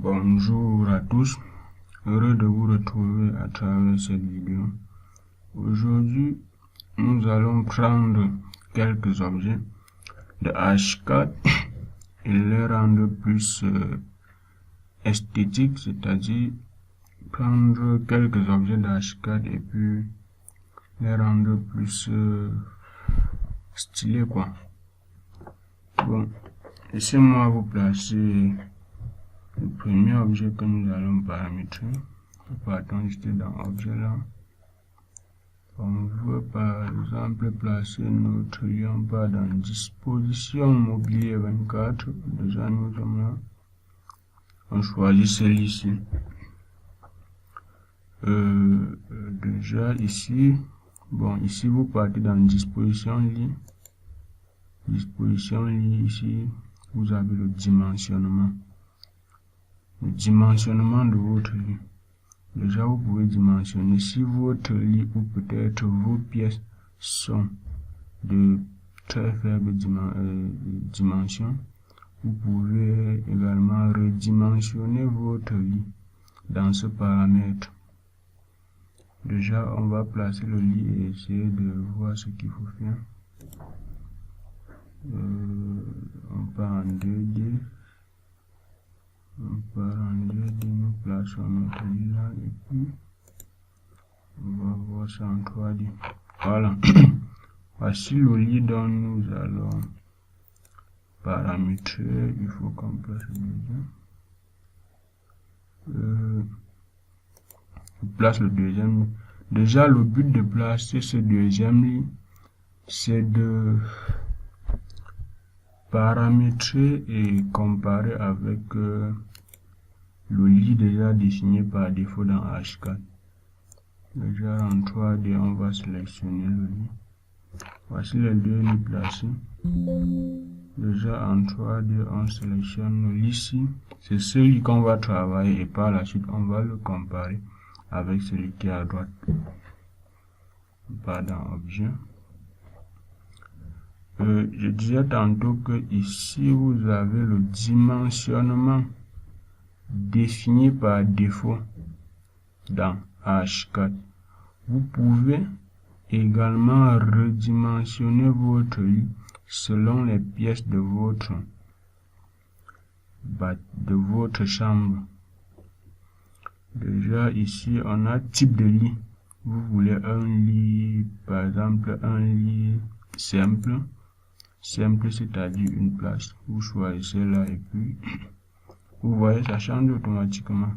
Bonjour à tous, heureux de vous retrouver à travers cette vidéo. Aujourd'hui, nous allons prendre quelques objets de H4 et les rendre plus esthétiques, c'est-à-dire prendre quelques objets de H4 et puis les rendre plus stylés quoi. Bon, laissez-moi vous placer le premier objet que nous allons paramétrer. Partons juste dans objet là. On veut par exemple placer notre lion pas dans disposition mobilier 24. Déjà nous sommes là. On choisit celui-ci. Déjà ici, bon ici vous partez dans disposition lit. Disposition lit ici, vous avez le dimensionnement. Le dimensionnement de votre lit. Déjà, vous pouvez dimensionner si votre lit ou peut-être vos pièces sont de très faible dimension. Vous pouvez également redimensionner votre lit dans ce paramètre. Déjà, on va placer le lit et essayer de voir ce qu'il faut faire. On part en 2D. On part en 2D, nous plaçons notre lit là et puis on va voir ça en 3D. Voilà. Voici le lit dont nous allons paramétrer. Il faut qu'on place le deuxième. On place le deuxième. Déjà, le but de placer ce deuxième lit, c'est de paramétrer et comparer avec le lit déjà défini par défaut dans H4. Déjà en 3D, on va sélectionner le lit. Voici les deux lits placés. Déjà en 3D, on sélectionne le lit ici. C'est celui qu'on va travailler et par la suite, on va le comparer avec celui qui est à droite. On part dans Objet. Je disais tantôt que ici, vous avez le dimensionnement défini par défaut dans H4. Vous pouvez également redimensionner votre lit selon les pièces de votre chambre. Déjà ici, on a type de lit. Vous voulez un lit, par exemple, un lit simple. Simple, c'est-à-dire une place. Vous choisissez là et puis vous voyez, ça change automatiquement.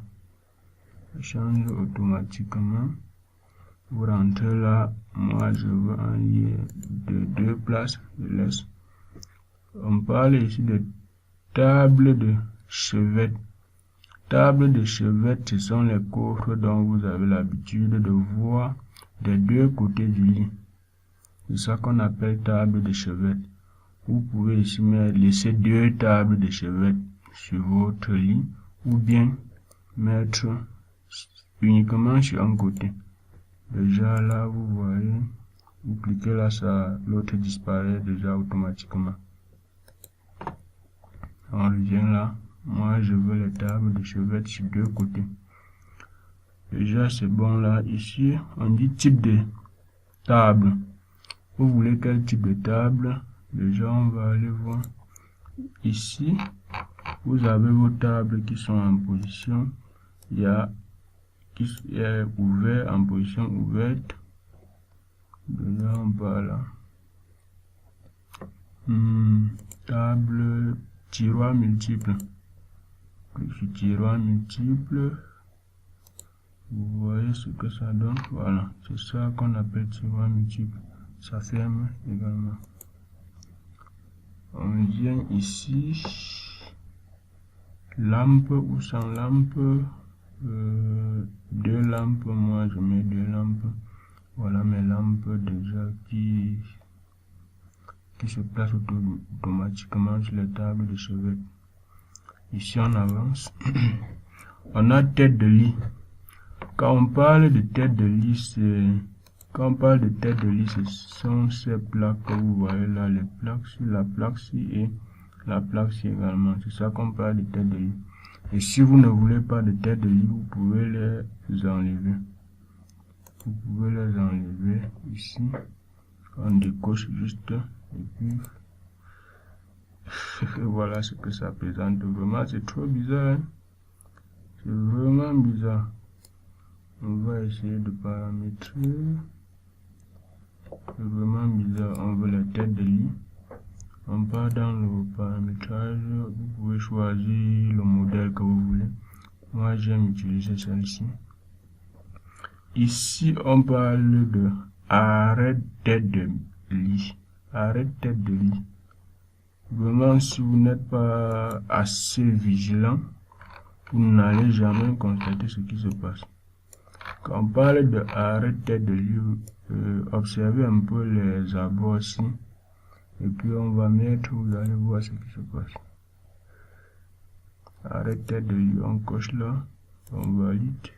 Ça change automatiquement. Vous rentrez là. Moi, je veux un lit de 2 places. Je laisse. On parle ici de table de chevet. Table de chevet, ce sont les coffres dont vous avez l'habitude de voir des deux côtés du lit. C'est ça qu'on appelle table de chevet. Vous pouvez ici laisser 2 tables de chevet sur votre lit ou bien mettre uniquement sur un côté. Déjà là, vous voyez, vous cliquez là, ça, l'autre disparaît déjà automatiquement. On revient là. Moi, je veux les tables de chevet sur 2 côtés. Déjà, c'est bon là. Ici, on dit type de table. Vous voulez quel type de table? Déjà, on va aller voir. Ici, vous avez vos tables qui sont en position. Il y a qui est ouvert en position ouverte. Déjà, on va là. Table, tiroir multiple. Clique sur tiroir multiple. Vous voyez ce que ça donne. Voilà, c'est ça qu'on appelle tiroir multiple. Ça ferme également. On vient ici, lampe ou sans lampe, 2 lampes, moi je mets 2 lampes. Voilà mes lampes déjà qui se placent automatiquement sur les tables de chevet. Ici on avance. On a tête de lit. Quand on parle de tête de lit, ce sont ces plaques que vous voyez là, les plaques sur la plaque-ci et la plaque-ci également. C'est ça qu'on parle de tête de lit. Et si vous ne voulez pas de tête de lit, vous pouvez les enlever. Vous pouvez les enlever ici. On décoche juste et puis voilà ce que ça présente. Vraiment, c'est trop bizarre. Hein? C'est vraiment bizarre. On va essayer de paramétrer. C'est vraiment bizarre. On veut la tête de lit. On part dans le paramétrage. Vous pouvez choisir le modèle que vous voulez. Moi, j'aime utiliser celle-ci. Ici, on parle de arrêt tête de lit. Arrêt tête de lit. Vraiment, si vous n'êtes pas assez vigilant, vous n'allez jamais constater ce qui se passe. Quand on parle de arrêt tête de lit, observez un peu les abords ici. Et puis on va mettre, vous allez voir ce qui se passe. Arrêt tête de lit, on coche là, on valide.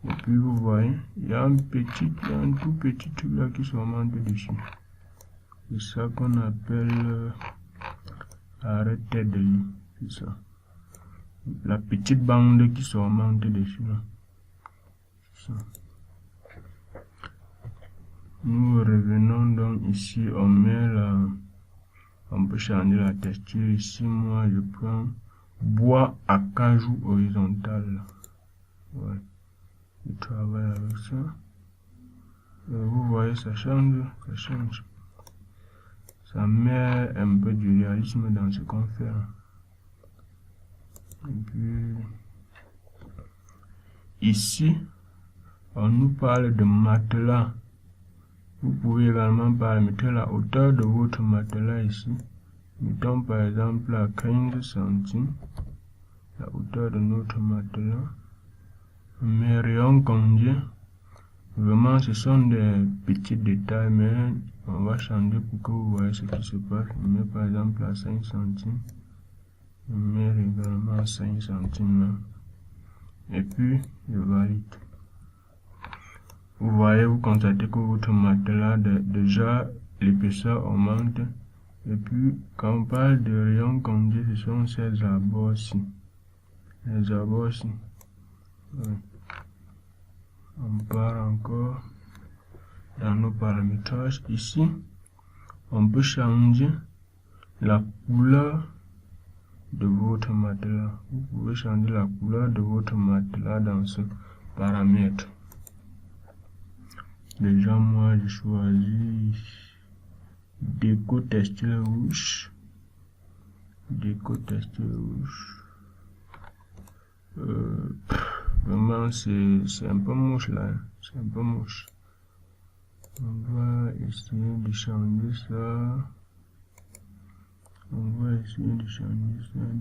Et puis vous voyez, il y a un tout petit truc là qui se monte dessus. C'est ça qu'on appelle arrêt tête de lit. C'est ça. La petite bande qui se remonte dessus là. Ça. Nous revenons donc ici, on met on peut changer la texture ici. Moi je prends bois acajou horizontal. Ouais. Je travaille avec ça. Vous voyez, ça change. Ça met un peu du réalisme dans ce qu'on fait. Et puis ici, on nous parle de matelas. Vous pouvez également paramétrer la hauteur de votre matelas ici. Mettons par exemple à 15 cm. La hauteur de notre matelas. Mais rayon congé. Vraiment, ce sont des petits détails, mais on va changer pour que vous voyez ce qui se passe. On met par exemple à 5 cm. On met également à 5 cm là. Et puis, je valide. Vous voyez, vous constatez que votre matelas, déjà, l'épaisseur augmente. Et puis, quand on parle de rayon congé, ce sont ces abords-ci. Les abords-ci. Ouais. On part encore dans nos paramétrages. Ici, on peut changer la couleur de votre matelas. Vous pouvez changer la couleur de votre matelas dans ce paramètre. Déjà, moi, je choisis déco textile rouge. Déco textile rouge. Vraiment, c'est un peu moche là. C'est un peu moche. On va essayer de changer ça.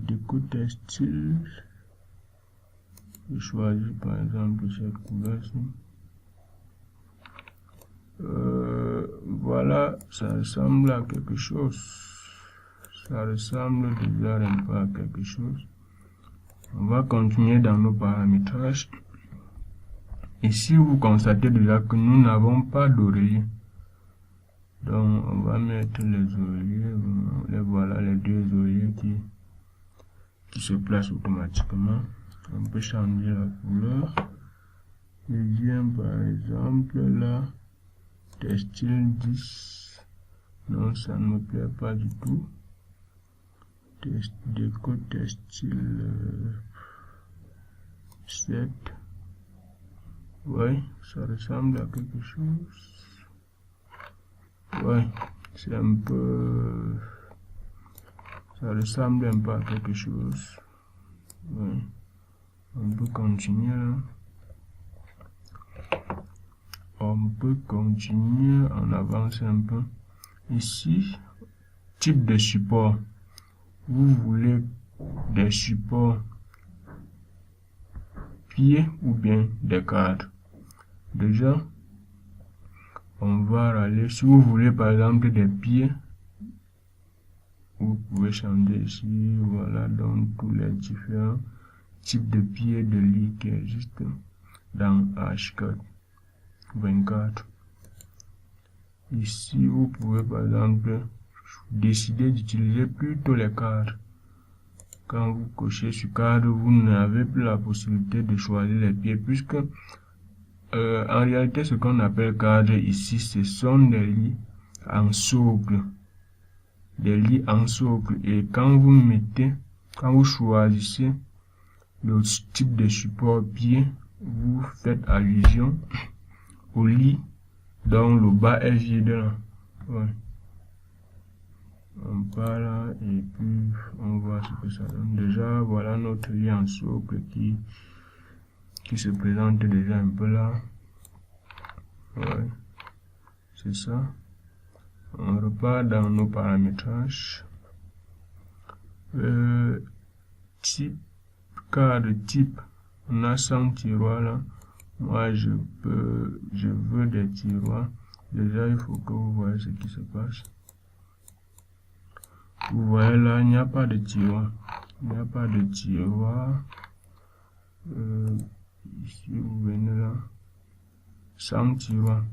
Déco textile. Je choisis par exemple cette couleur-ci. Voilà, ça ressemble à quelque chose. Ça ressemble déjà un peu à quelque chose. On va continuer dans nos paramétrages. Ici, vous constatez déjà que nous n'avons pas d'oreiller. Donc, on va mettre les oreillers. Voilà les deux oreillers qui se placent automatiquement. On peut changer la couleur. Je viens par exemple là. Textile 10. Non, ça ne me plaît pas du tout. Déco textile 7. Ouais, ça ressemble à quelque chose. Ouais, c'est un peu... Ça ressemble un peu à quelque chose. Ouais. On peut continuer là. On peut continuer, on avance un peu. Ici, type de support. Vous voulez des supports pieds ou bien des cadres. Déjà, on va aller, si vous voulez par exemple des pieds, vous pouvez changer ici, voilà, donc tous les différents types de pieds de lit qui existent dans H4. 24. Ici, vous pouvez par exemple décider d'utiliser plutôt les cadres. Quand vous cochez sur cadre, vous n'avez plus la possibilité de choisir les pieds, puisque en réalité, ce qu'on appelle cadre ici, ce sont des lits en socle. Des lits en socle. Et quand vous choisissez le type de support pied, vous faites allusion au lit dont le bas est vide là. Ouais. On part là et puis on voit ce que ça donne. Déjà, voilà notre lit en socle qui se présente déjà un peu là. Ouais, c'est ça. On repart dans nos paramétrages. Type, cadre type, on a 100 tiroirs là. Moi, je veux des tiroirs. Déjà, il faut que vous voyez ce qui se passe. Vous voyez là, il n'y a pas de tiroir. Il n'y a pas de tiroir. Ici, vous venez là. 100 tiroirs.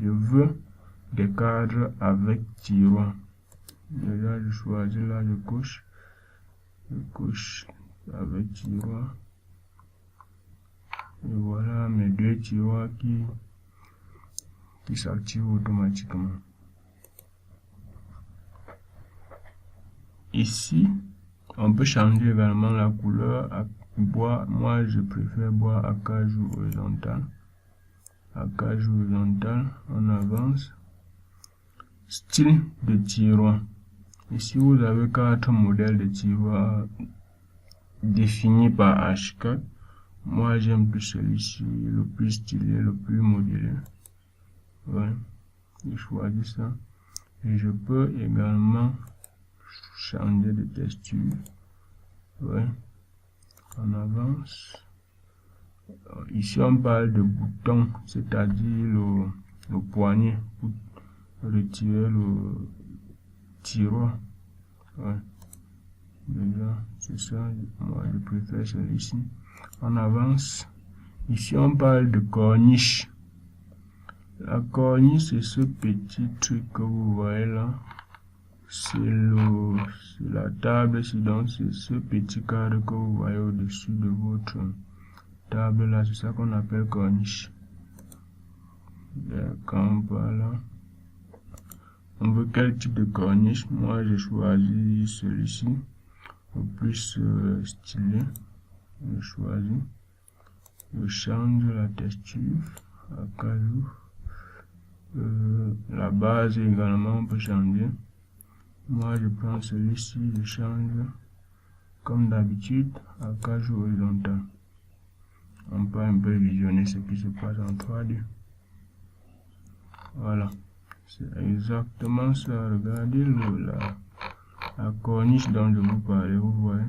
Je veux des cadres avec tiroir. Déjà, je choisis là, je coche. Je coche avec tiroir. Et voilà mes deux tiroirs qui s'activent automatiquement. Ici, on peut changer également la couleur à bois. Moi, je préfère bois à acajou horizontal. Acajou horizontal, on avance. Style de tiroir. Ici, vous avez 4 modèles de tiroirs définis par H4. Moi, j'aime plus celui-ci, le plus stylé, le plus modélé. Ouais, je choisis ça. Et je peux également changer de texture. Ouais, on avance. Ici, on parle de bouton, c'est-à-dire le poignet pour retirer le tiroir. Ouais, déjà, c'est ça. Moi, je préfère celui-ci. On avance. Ici, on parle de corniche. La corniche, c'est ce petit truc que vous voyez là. C'est la table, donc c'est ce petit cadre que vous voyez au-dessus de votre table là. C'est ça qu'on appelle corniche. Quand voilà. On veut quel type de corniche? Moi, je choisis celui-ci, le plus stylé. Je choisis. Je change la texture à acajou. La base également, on peut changer. Moi, je prends celui-ci, je change comme d'habitude à acajou horizontal. On peut un peu visionner ce qui se passe en 3D. Voilà, c'est exactement ça. Regardez la corniche dont je vous parlais, vous voyez.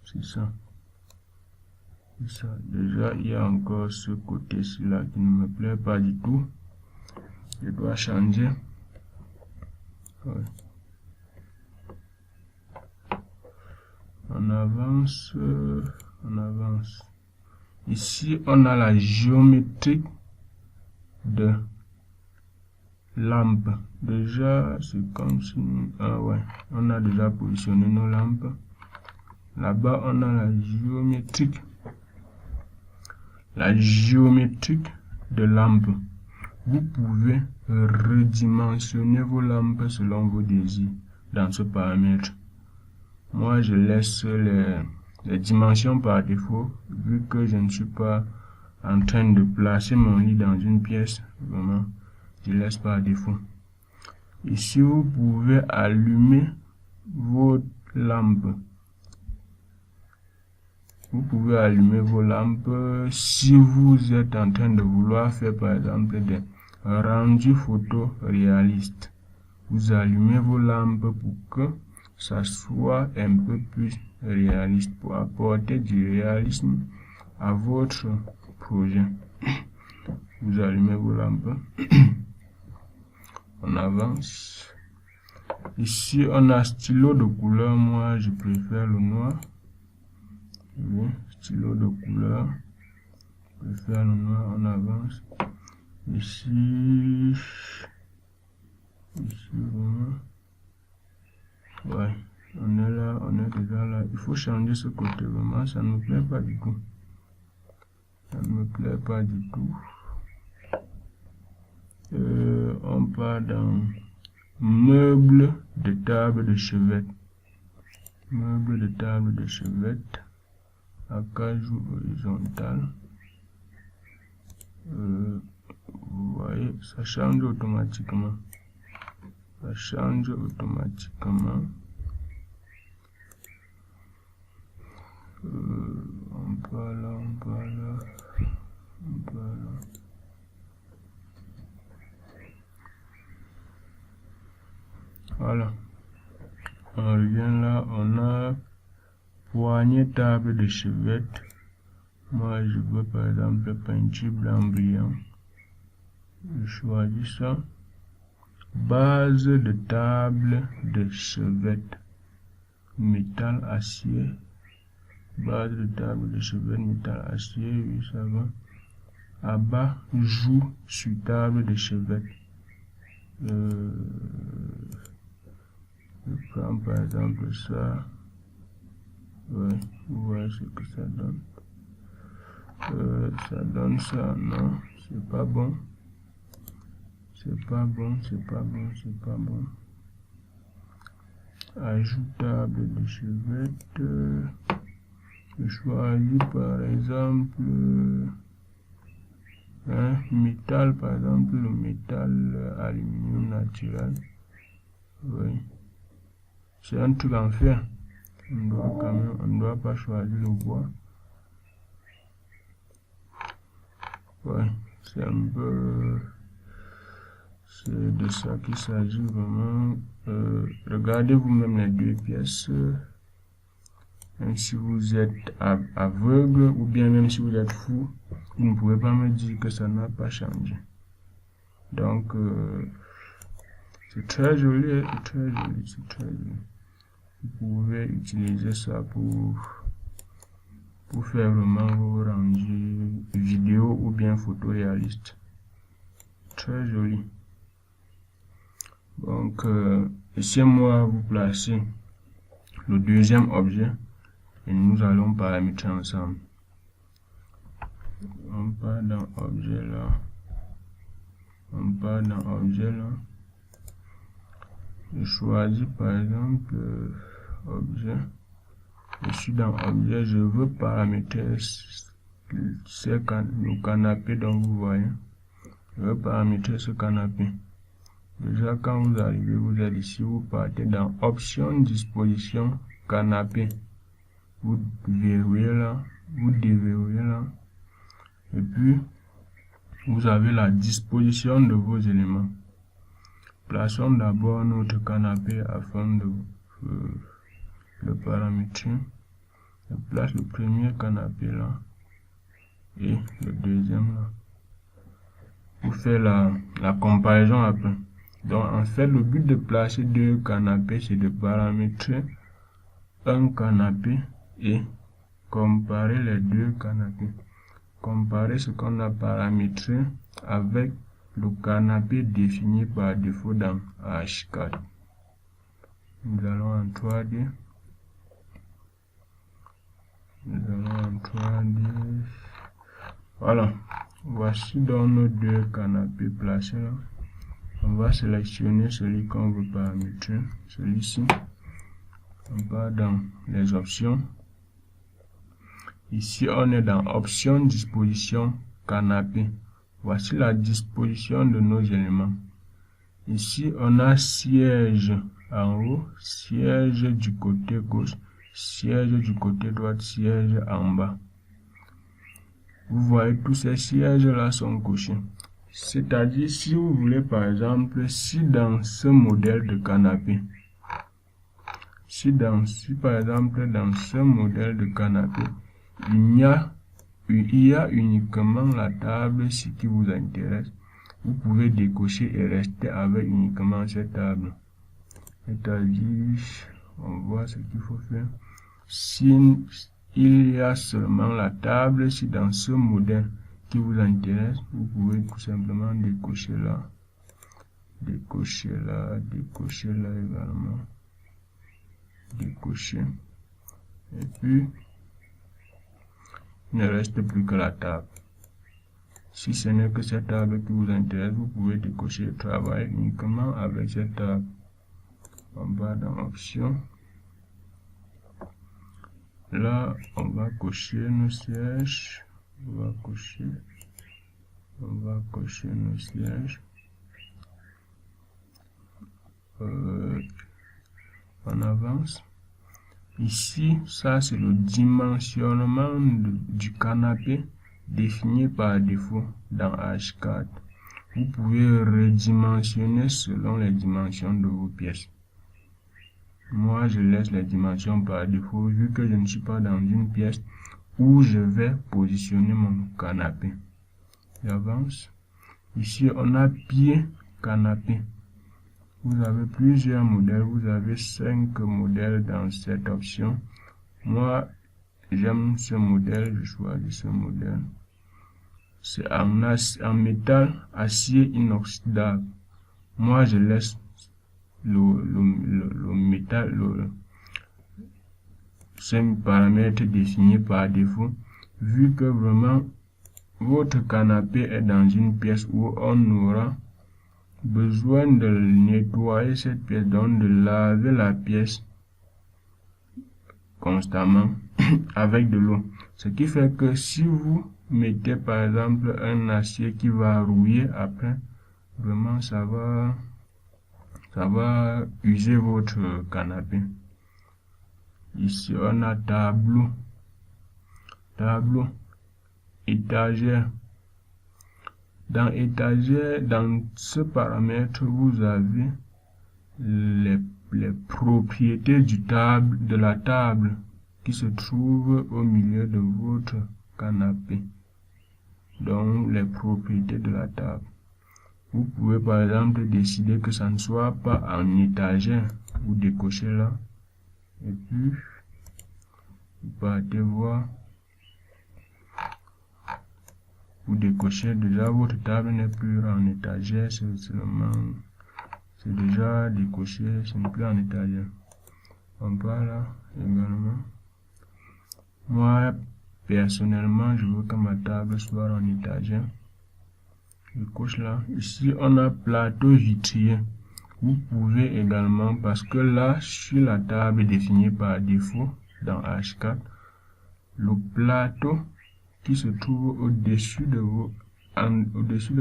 C'est ça. Ça. Déjà, il y a encore ce côté-ci là qui ne me plaît pas du tout. Je dois changer. Ouais. On avance, on avance. Ici, on a la géométrie de lampe. Déjà, c'est comme si... Ah ouais, on a déjà positionné nos lampes. Là-bas, on a la géométrique. La géométrique de lampe. Vous pouvez redimensionner vos lampes selon vos désirs dans ce paramètre. Moi, je laisse les dimensions par défaut, vu que je ne suis pas en train de placer mon lit dans une pièce. Vraiment, je laisse par défaut. Ici, vous pouvez allumer vos lampes. Vous pouvez allumer vos lampes si vous êtes en train de vouloir faire par exemple des rendus photos réalistes. Vous allumez vos lampes pour que ça soit un peu plus réaliste, pour apporter du réalisme à votre projet. Vous allumez vos lampes. On avance. Ici, on a stylo de couleur. Moi, je préfère le noir. Oui, stylo de couleur. Je préfère le noir. On avance. Ici, vraiment. Ouais, On est là, on est déjà là. Il faut changer ce côté, vraiment, ça ne me plaît pas du tout. Ça ne me plaît pas du tout. On part dans meubles de table de chevet. Meubles de table de chevet. Acajou horizontal. Vous voyez, ça change automatiquement. Ça change automatiquement. On part là, on part là, on part là. Voilà. On revient là, on a poignée table de chevet. Moi, je veux par exemple peinture blanc brillant. Je choisis ça. Base de table de chevet. Métal, acier. Base de table de chevet, métal, acier. Oui, ça va. Abat, joue sur table de chevet. Je prends par exemple ça. Ouais, vous voyez ce que ça donne. Ça donne ça, non, c'est pas bon. C'est pas bon, c'est pas bon, c'est pas bon. Ajoutable de chevet. Je choisis par exemple métal, par exemple le métal aluminium naturel. Oui. C'est un truc en fer. On doit quand même, on ne doit pas choisir le bois. Ouais, c'est un peu, c'est de ça qu'il s'agit vraiment. Regardez vous-même les deux pièces. Même si vous êtes aveugle ou bien même si vous êtes fou, vous ne pouvez pas me dire que ça n'a pas changé. Donc, c'est très joli, c'est très joli, c'est très joli. Vous pouvez utiliser ça pour faire vraiment vos rendus vidéo ou bien photoréalistes. Très joli. Donc, laissez-moi vous placer le deuxième objet et nous allons paramétrer ensemble. On part dans objet là. On part dans objet là. Je choisis par exemple objet. Je suis dans objet, je veux paramétrer le canapé dont vous voyez. Je veux paramétrer ce canapé. Déjà quand vous arrivez, vous êtes ici, vous partez dans option disposition canapé. Vous verrouillez là, vous déverrouillez là. Et puis vous avez la disposition de vos éléments. Plaçons d'abord notre canapé afin de le paramétrer. Je place le premier canapé là et le deuxième là. Vous faites la comparaison après. Donc en fait le but de placer deux canapés c'est de paramétrer un canapé et comparer les deux canapés. Comparer ce qu'on a paramétré avec le canapé défini par défaut dans H4. Nous allons en 3D. Nous allons en 3D. Voilà. Voici donc nos deux canapés placés là. On va sélectionner celui qu'on veut paramétrer. Celui-ci. On va dans les options. Ici, on est dans option disposition canapé. Voici la disposition de nos éléments. Ici, on a siège en haut, siège du côté gauche, siège du côté droit, siège en bas. Vous voyez, tous ces sièges-là sont cochés. C'est-à-dire, si vous voulez, par exemple, si dans ce modèle de canapé, si par exemple, dans ce modèle de canapé, il y a uniquement la table qui vous intéresse, vous pouvez décocher et rester avec uniquement cette table. C'est-à-dire, on voit ce qu'il faut faire. Si il y a seulement la table, si dans ce modèle qui vous intéresse, vous pouvez tout simplement décocher là, décocher là également. décocher. Et puis, il ne reste plus que la table. Si ce n'est que cette table qui vous intéresse, vous pouvez décocher le travail uniquement avec cette table. On va dans Options. Là, on va cocher nos sièges. On va cocher nos sièges. On avance. Ici, ça c'est le dimensionnement du canapé défini par défaut dans H4. Vous pouvez redimensionner selon les dimensions de vos pièces. Moi, je laisse les dimensions par défaut vu que je ne suis pas dans une pièce où je vais positionner mon canapé. J'avance. Ici, on a pied canapé. Vous avez plusieurs modèles. Vous avez 5 modèles dans cette option. Moi, j'aime ce modèle. Je choisis ce modèle. C'est en métal, acier inoxydable. Moi, je laisse le métal, c'est un paramètre défini par défaut, vu que vraiment votre canapé est dans une pièce où on aura besoin de nettoyer cette pièce, donc de laver la pièce constamment avec de l'eau. Ce qui fait que si vous mettez par exemple un acier qui va rouiller après, vraiment ça va user votre canapé. Ici, on a tableau, étagère. Dans étagère, dans ce paramètre, vous avez les propriétés de la table qui se trouve au milieu de votre canapé. Donc, les propriétés de la table. Vous pouvez par exemple décider que ça ne soit pas en étagère. Vous décochez là. Et puis, vous partez voir. Vous décochez déjà, votre table n'est plus en étagère. C'est déjà décoché, ce n'est plus en étagère. On va là également. Moi, personnellement, je veux que ma table soit en étagère. Je coche là. Ici, on a plateau vitrier. Vous pouvez également, parce que là, sur la table définie par défaut dans H4, le plateau qui se trouve au-dessus de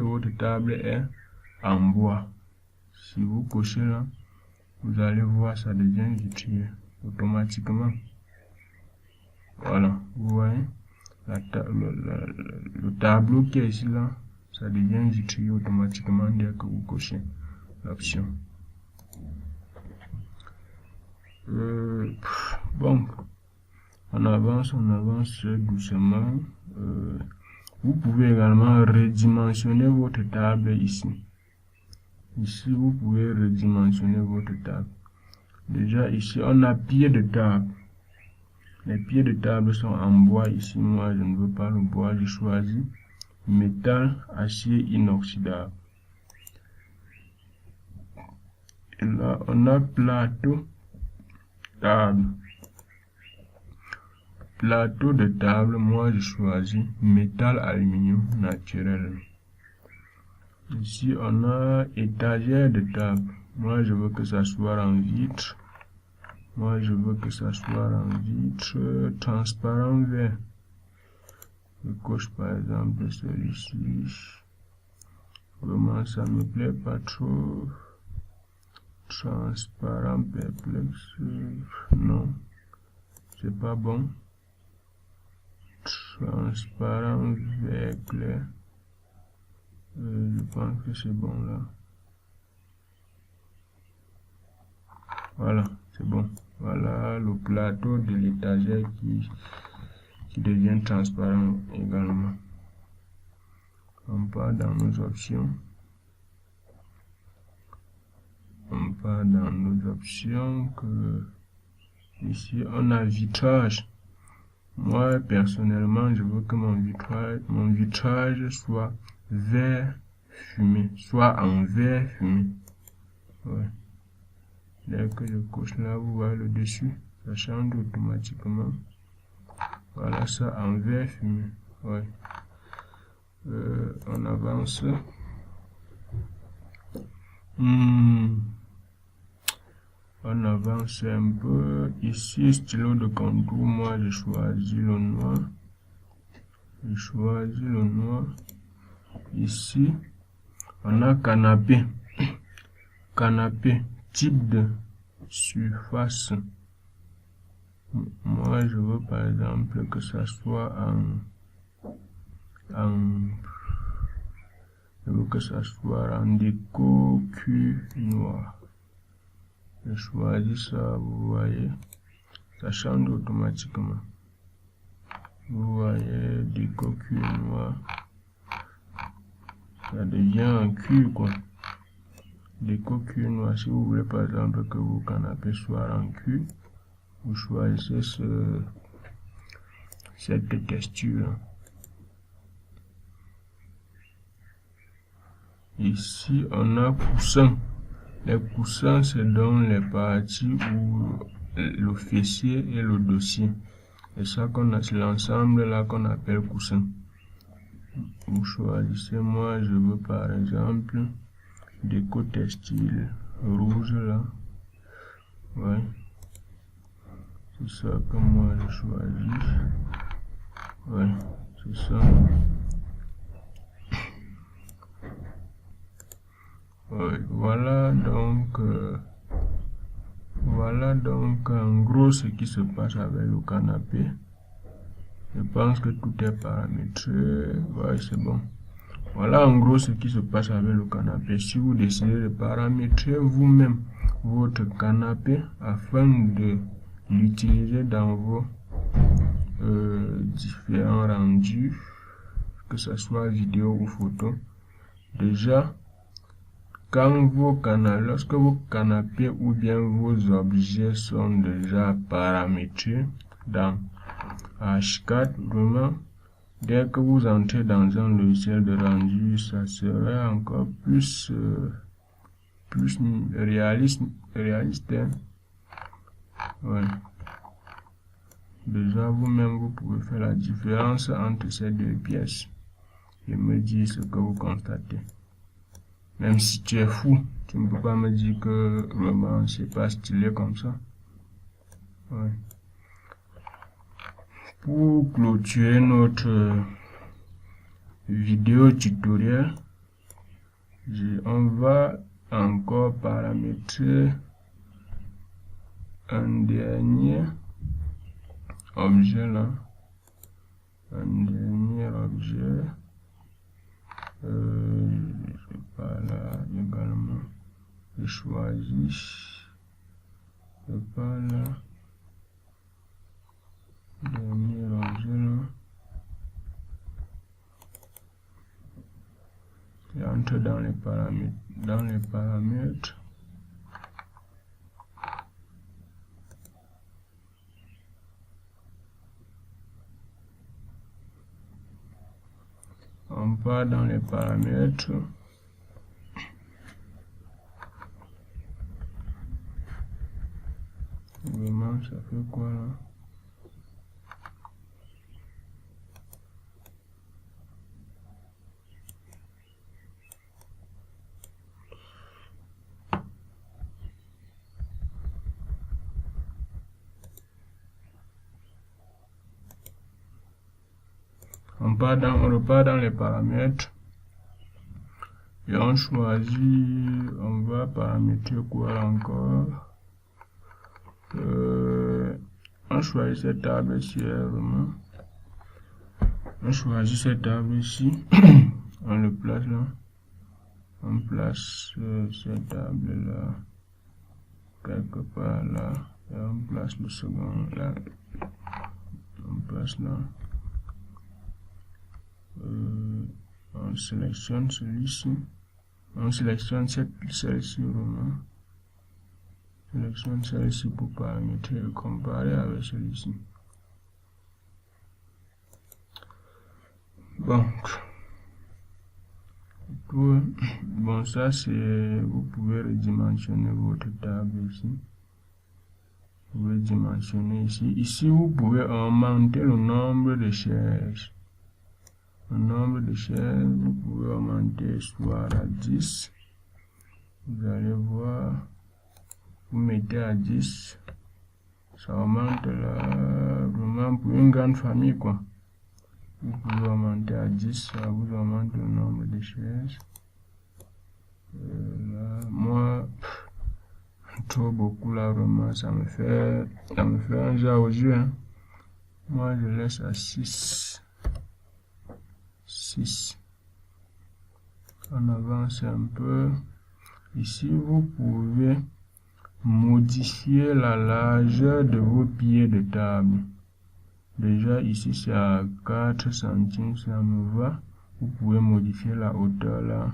votre table est en bois. Si vous cochez là, vous allez voir, ça devient vitrier automatiquement. Voilà, vous voyez, le tableau qui est ici là, ça devient vitrier automatiquement dès que vous cochez l'option. Bon, on avance doucement. Vous pouvez également redimensionner votre table ici. Ici, vous pouvez redimensionner votre table. Déjà, ici, on a pied de table. Les pieds de table sont en bois. Ici, moi, je ne veux pas le bois. J'ai choisi métal, acier inoxydable. Et là, on a plateau table. Plateau de table, moi, je choisis métal aluminium naturel. Ici, on a étagère de table. Moi, je veux que ça soit en vitre. Moi, je veux que ça soit en vitre transparent vert. Je coche par exemple celui-ci. Vraiment, ça me plaît pas trop. Transparent perplexe. Non, c'est pas bon. Transparent vert clair. Je pense que c'est bon là. Voilà, c'est bon. Voilà le plateau de l'étagère qui devient transparent également. On part dans nos options. Ici on a vitrage. Moi personnellement, je veux que mon vitrage soit vert fumé, soit en vert fumé. Ouais. Dès que je coche là, vous voyez le dessus, ça change automatiquement. Voilà ça en vert fumé. Ouais. On avance. On avance un peu. Ici, stylo de contour, moi je choisis le noir. Je choisis le noir. Ici, on a canapé. Canapé, type de surface. Moi, je veux par exemple que ça soit je veux que ça soit en déco cuir noir. Je choisis ça, vous voyez, ça change automatiquement. Vous voyez, déco cuir noir. Ça devient un cuir quoi. Déco cuir noir. Si vous voulez par exemple que vos canapés soient en cuir, vous choisissez cette texture. Ici, on a coussin. Les coussins, c'est dans les parties où le fessier et le dossier. C'est ça qu'on a, c'est l'ensemble là qu'on appelle coussin. Vous choisissez, moi je veux par exemple déco textile rouge là. Ouais. C'est ça que moi je choisis. Ouais, c'est ça. Ouais, voilà donc en gros ce qui se passe avec le canapé. Je pense que tout est paramétré. Ouais, c'est bon. Voilà en gros ce qui se passe avec le canapé. Si vous décidez de paramétrer vous-même votre canapé afin de l'utiliser dans vos différents rendus, que ce soit vidéo ou photo, déjà lorsque vos canapés ou bien vos objets sont déjà paramétrés dans H4, vraiment, dès que vous entrez dans un logiciel de rendu, ça serait encore plus réaliste. Hein? Ouais. Déjà, vous-même, vous pouvez faire la différence entre ces deux pièces et me dire ce que vous constatez. Même si tu es fou, tu ne peux pas me dire que vraiment c'est pas stylé comme ça. Ouais. Pour clôturer notre vidéo tutoriel, on va encore paramétrer un dernier objet là. Un dernier objet. Là également. Je choisis. Là. Dernier objet là. Et entre dans les paramètres. On part dans les paramètres. Vraiment, ça fait quoi là? On repart dans les paramètres et on choisit, on va paramétrer quoi encore? On choisit cette table ici, vraiment. On choisit cette table ici, on le place là. On place cette table là, quelque part là, et on place le second là. On place là. On sélectionne celui-ci. On sélectionne celle-ci vraiment. Sélectionne celle-ci pour paramétrer et comparer avec celui-ci. Donc, Bon, ça c'est, vous pouvez redimensionner votre table ici. Vous pouvez dimensionner ici. Ici, vous pouvez augmenter le nombre de chaises. Le nombre de chaises, vous pouvez augmenter soit à 10. Vous allez voir, vous mettez à 10. Ça augmente là, vraiment pour une grande famille, quoi. Vous pouvez augmenter à 10, ça vous augmente le nombre de chaises. Là, moi, trop beaucoup là, vraiment, ça me fait un genre au jeu. Hein. Moi, je laisse à 6. 6. On avance un peu. Ici, vous pouvez modifier la largeur de vos pieds de table. Déjà, ici, c'est à 4 centimes, ça me va. Vous pouvez modifier la hauteur là,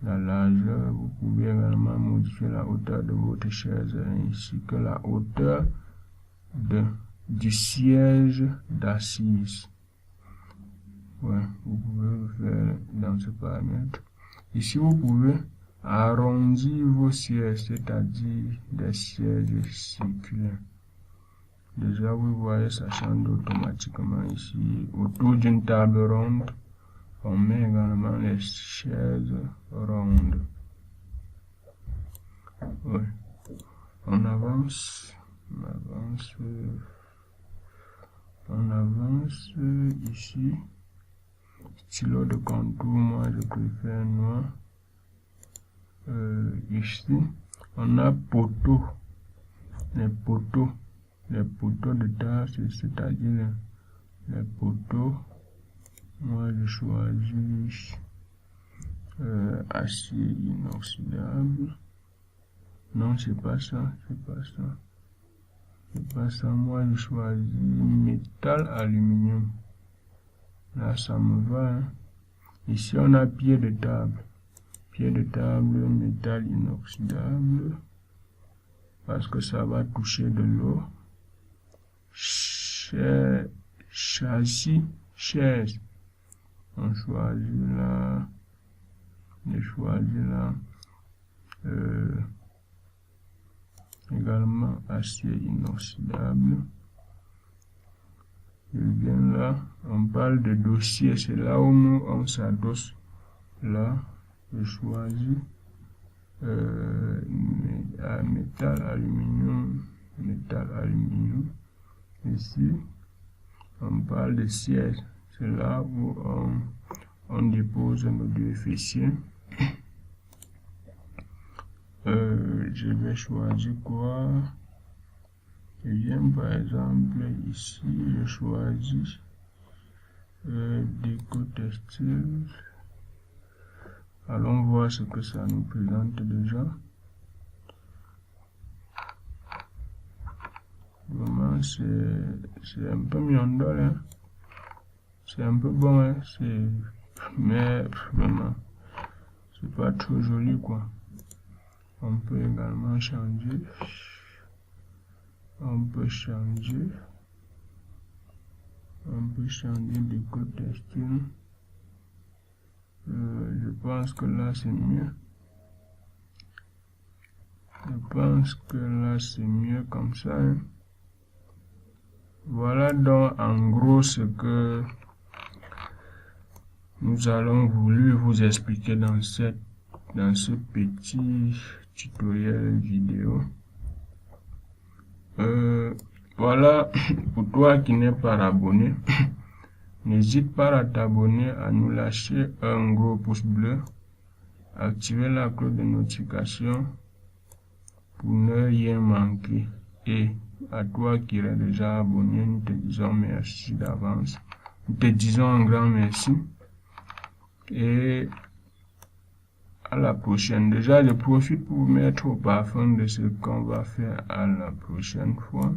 la largeur. Vous pouvez également modifier la hauteur de votre chaise ainsi que la hauteur du siège d'assise. Ouais, vous pouvez le faire dans ce paramètre. Ici, vous pouvez arrondir vos sièges, c'est-à-dire des sièges circulaires. Déjà, vous voyez, ça change automatiquement ici. Autour d'une table ronde, on met également les chaises rondes. Ouais. On avance ici. Stylo de contour, moi je préfère noir. Ici, on a poteau. Les poteaux de table, c'est-à-dire les poteaux. Moi je choisis acier inoxydable. Non, c'est pas ça. Moi je choisis métal aluminium. Là, ça me va. Hein. Ici, on a pied de table. Pied de table, métal inoxydable. Parce que ça va toucher de l'eau. Châssis, chaise. On choisit là. Également acier inoxydable. Je viens là, on parle de dossier, c'est là où nous on s'adosse. Là, je choisis métal aluminium. Ici, on parle de siège, c'est là où on dépose nos deux fessiers. Je vais choisir quoi? Je viens par exemple ici, je choisis déco textile. Allons voir ce que ça nous présente déjà. Vraiment, c'est un peu miondol, hein. C'est un peu bon, hein. Mais vraiment, c'est pas trop joli, quoi. On peut également changer. On peut changer déco textile. Je pense que là c'est mieux. Comme ça. Hein. Voilà donc en gros ce que nous allons voulu vous expliquer dans ce petit tutoriel vidéo. Voilà, pour toi qui n'es pas abonné, n'hésite pas à t'abonner, à nous lâcher un gros pouce bleu, activer la cloche de notification pour ne rien manquer. Et à toi qui es déjà abonné, nous te disons merci d'avance. Nous te disons un grand merci. Et à la prochaine. Déjà, je profite pour vous mettre au parfum de ce qu'on va faire à la prochaine fois.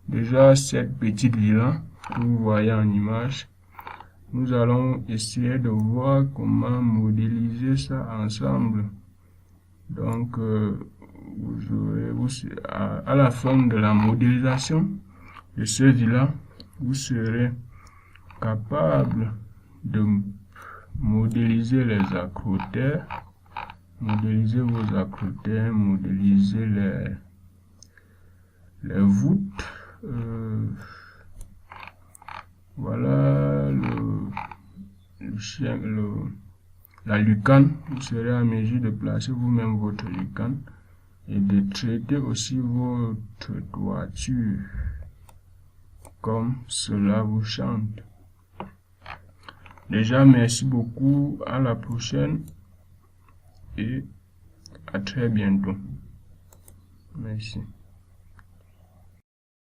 Déjà, cette petite villa que vous voyez en image, nous allons essayer de voir comment modéliser ça ensemble. Donc, à la fin de la modélisation de ce villa, vous serez capable de modéliser les acrotères, modéliser vos acrotères, modéliser les voûtes. Voilà la lucane. Vous serez en mesure de placer vous-même votre lucane et de traiter aussi votre toiture comme cela vous chante. Déjà, merci beaucoup, à la prochaine et à très bientôt. Merci.